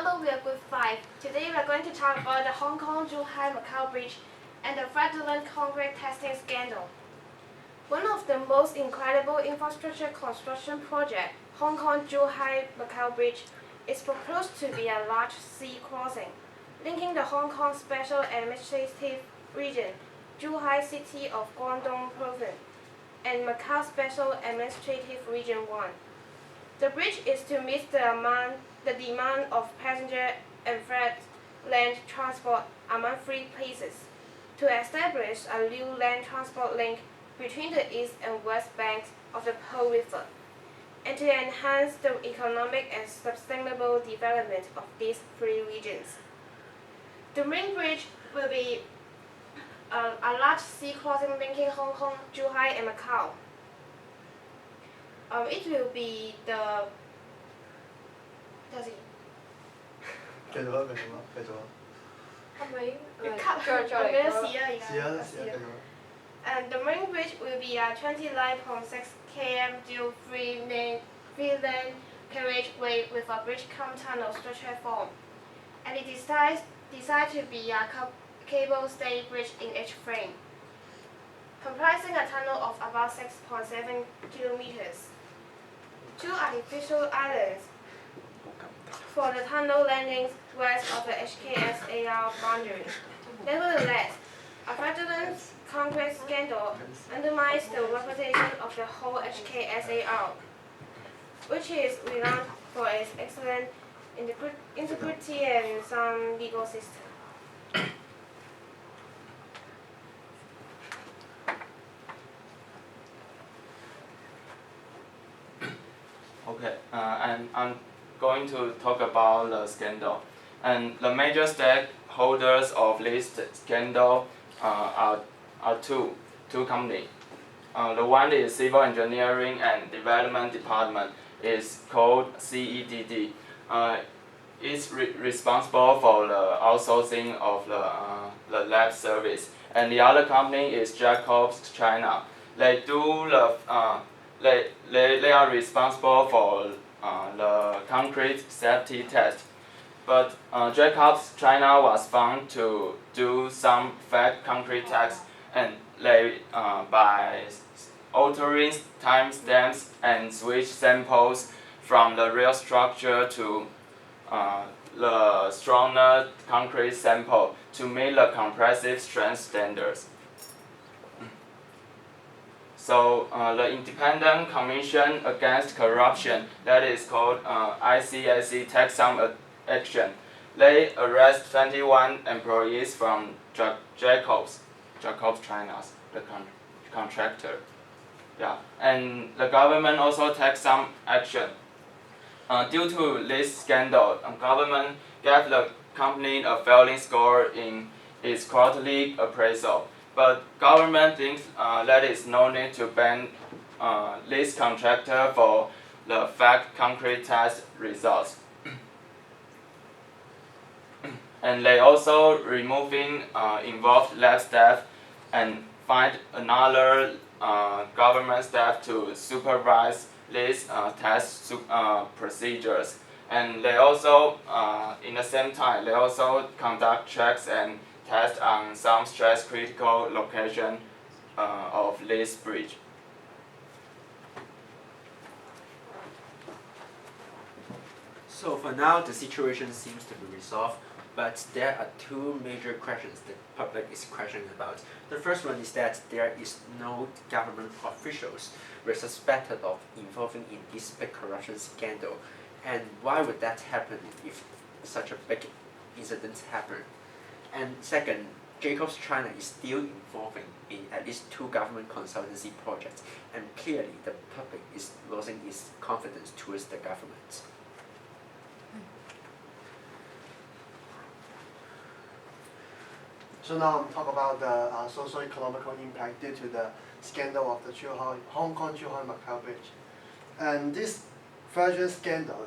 Hello, we are group 5. Today we are going to talk about the Hong Kong Zhuhai Macau Bridge and the fraudulent concrete testing scandal. One of the most incredible infrastructure construction projects, Hong Kong Zhuhai Macau Bridge, is proposed to be a large sea crossing, linking the Hong Kong Special Administrative Region, Zhuhai City of Guangdong Province, and Macau Special Administrative Region 1. The bridge is to meet the demand of passenger and freight land transport among three places, to establish a new land transport link between the east and west banks of the Po River, and to enhance the economic and sustainable development of these three regions. The main bridge will be a large sea crossing linking Hong Kong, Zhuhai, and Macau. It will be the 繼續啦，繼續啦，繼續啦。係咪？再我記得試啦而家。試啦，試啦，繼續啦。And the main bridge will be a 29.6 km dual three-lane carriageway with a bridge-cum tunnel structure form, and it is designed to be a cable-stayed bridge in each frame, comprising a tunnel of about 6.7 kilometers. Two artificial islands for the tunnel landings west of the HKSAR boundary. Nevertheless, a fraudulent concrete scandal undermines the reputation of the whole HKSAR, which is renowned for its excellent integrity and sound legal system. Okay, and I'm going to talk about the scandal. And the major stakeholders of this scandal are two companies. The one is Civil Engineering and Development Department, is called CEDD. It's responsible for the outsourcing of the lab service. And the other company is HKUST China. They do they are responsible for the concrete safety test. But HKUST China was found to do some fake concrete tests, and they by altering timestamps and switch samples from the real structure to the stronger concrete sample to meet the compressive strength standards. So the Independent Commission Against Corruption, that is called ICAC, takes some action. They arrest 21 employees from HKUST China, the contractor. Yeah, and the government also takes some action. Due to this scandal, the government gave the company a failing score in its quarterly appraisal. But government thinks there is no need to ban this contractor for the fake concrete test results. And they also removing involved lab staff and find another government staff to supervise these test procedures. And they also, in the same time, they also conduct checks and tests on some stress-critical location of this bridge. So for now, the situation seems to be resolved, but there are two major questions the public is questioning about. The first one is that there is no government officials were suspected of involving in this big corruption scandal, and why would that happen if such a big incident happened? And second, HKUST China is still involving in at least two government consultancy projects, and clearly the public is losing its confidence towards the government. So now I'm talk about the socio-economical impact due to the scandal of the Hong Kong Zhuhai Macau Bridge. And this fraudulent scandal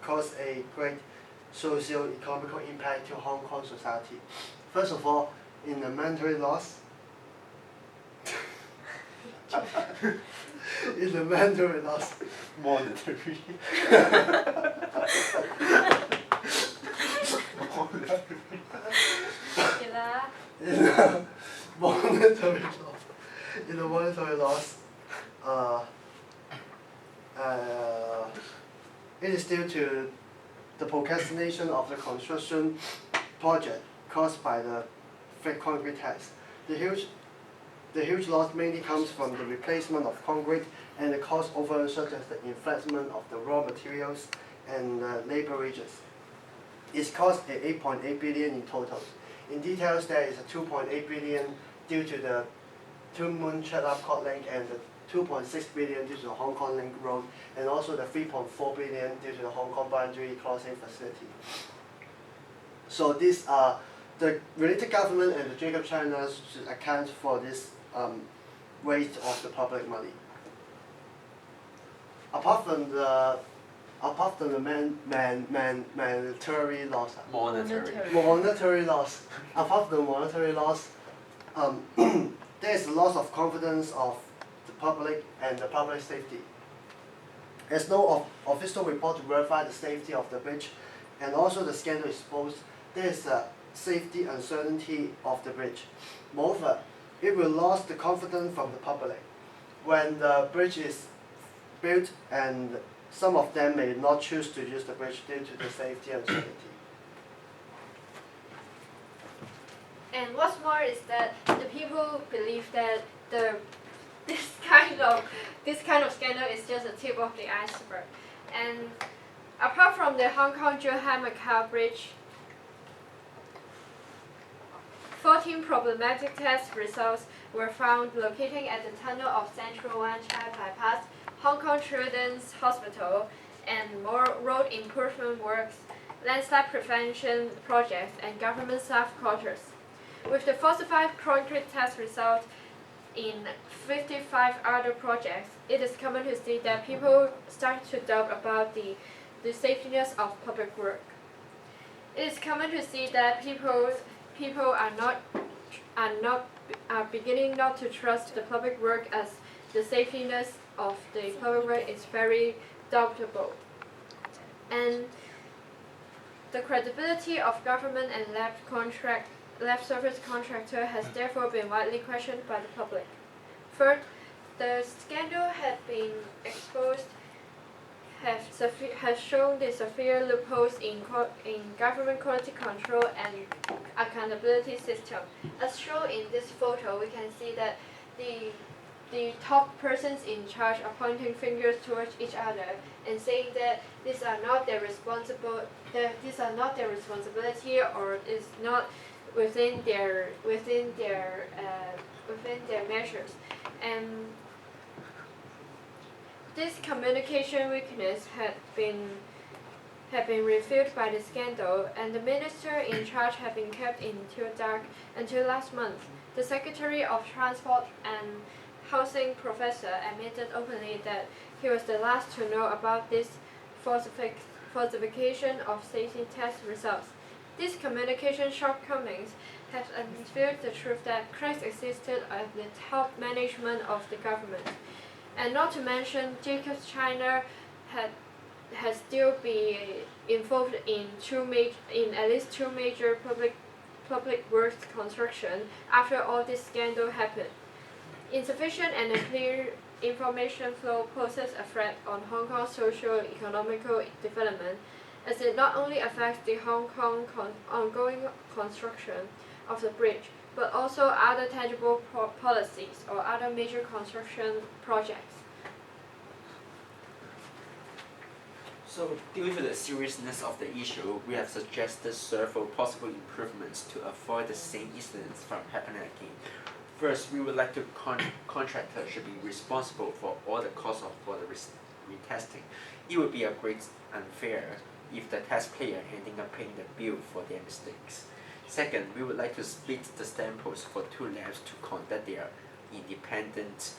caused a great socio-economical impact to Hong Kong society. First of all, in the monetary loss, in the monetary loss, monetary. monetary loss, in the monetary loss, it is due to the procrastination of the construction project caused by the fake concrete tax. The huge loss mainly comes from the replacement of concrete and the cost overruns such as the inflation of the raw materials and labor wages. It's cost 8.8 billion in total. In details, there is a 2.8 billion due to the Two Moon Chat-Up Court Link and the 2.6 billion due to the Hong Kong Link Road, and also the 3.4 billion due to the Hong Kong boundary crossing facility. So these are the related government and the Jacob China should account for this waste of the public money. Apart from the monetary loss, monetary loss. Apart from the monetary loss, there is a loss of confidence of the public and the public safety. There's no official report to verify the safety of the bridge, and also the scandal exposed there is a safety uncertainty of the bridge. Moreover, it will lose the confidence from the public when the bridge is built, and some of them may not choose to use the bridge due to the safety uncertainty. And what's more is that the people believe that this kind of scandal is just a tip of the iceberg. And apart from the Hong Kong Zhuhai Macau Bridge, 14 problematic test results were found locating at the tunnel of Central Wan Chai Bypass, Hong Kong Children's Hospital, and more road improvement works, landslide prevention projects, and government staff quarters. With the falsified concrete test results in 55 other projects, it is common to see that people start to doubt about the safetiness of public work. It is common to see that people are beginning not to trust the public work, as the safetiness of the public work is very doubtable. And the credibility of government and lab service contractor has therefore been widely questioned by the public. Third, the scandal had been exposed has shown the severe loopholes in government quality control and accountability system. As shown in this photo, we can see that the top persons in charge are pointing fingers towards each other and saying that these are not their responsibility, or is not within their measures. And this communication weakness had been revealed by the scandal, and the minister in charge had been kept until dark until last month. The Secretary of Transport and Housing professor admitted openly that he was the last to know about this falsification of safety test results. These communication shortcomings have unveiled the truth that cracks existed at the top management of the government. And not to mention, Jacob China has still been involved in at least two major public works construction after all this scandal happened. Insufficient and unclear information flow poses a threat on Hong Kong's socio-economical development, as it not only affects the Hong Kong ongoing construction of the bridge, but also other tangible policies or other major construction projects. So, due to the seriousness of the issue, we have suggested several possible improvements to avoid the same incidents from happening again. First, we would like to contractor should be responsible for all the costs for the retesting. It would be a great unfair if the taxpayer ending up paying the bill for their mistakes. Second, we would like to split the samples for two labs to conduct their independent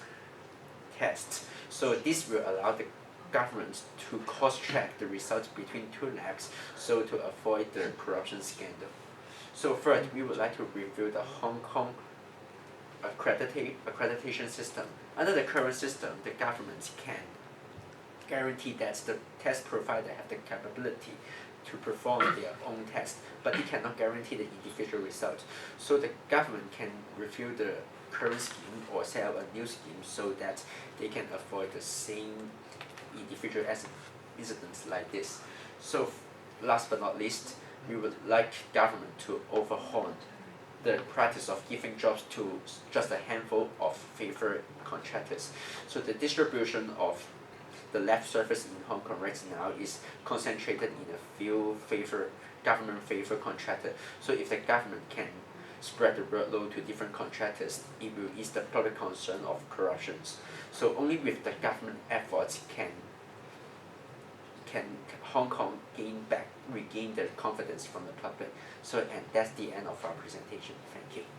tests. So this will allow the government to cross-check the results between two labs, so to avoid the corruption scandal. So third, we would like to review the Hong Kong accreditation system. Under the current system, the government can guarantee that the test provider have the capability to perform their own test, but it cannot guarantee the individual results. So the government can review the current scheme or set up a new scheme so that they can avoid the same individual incidents like this. So last but not least, we would like government to overhaul the practice of giving jobs to just a handful of favored contractors. So the distribution of the left surface in Hong Kong right now is concentrated in a few government favored contractors. So if the government can spread the workload to different contractors, it will ease the public concern of corruptions. So only with the government efforts can Hong Kong regain the confidence from the public. So and that's the end of our presentation. Thank you.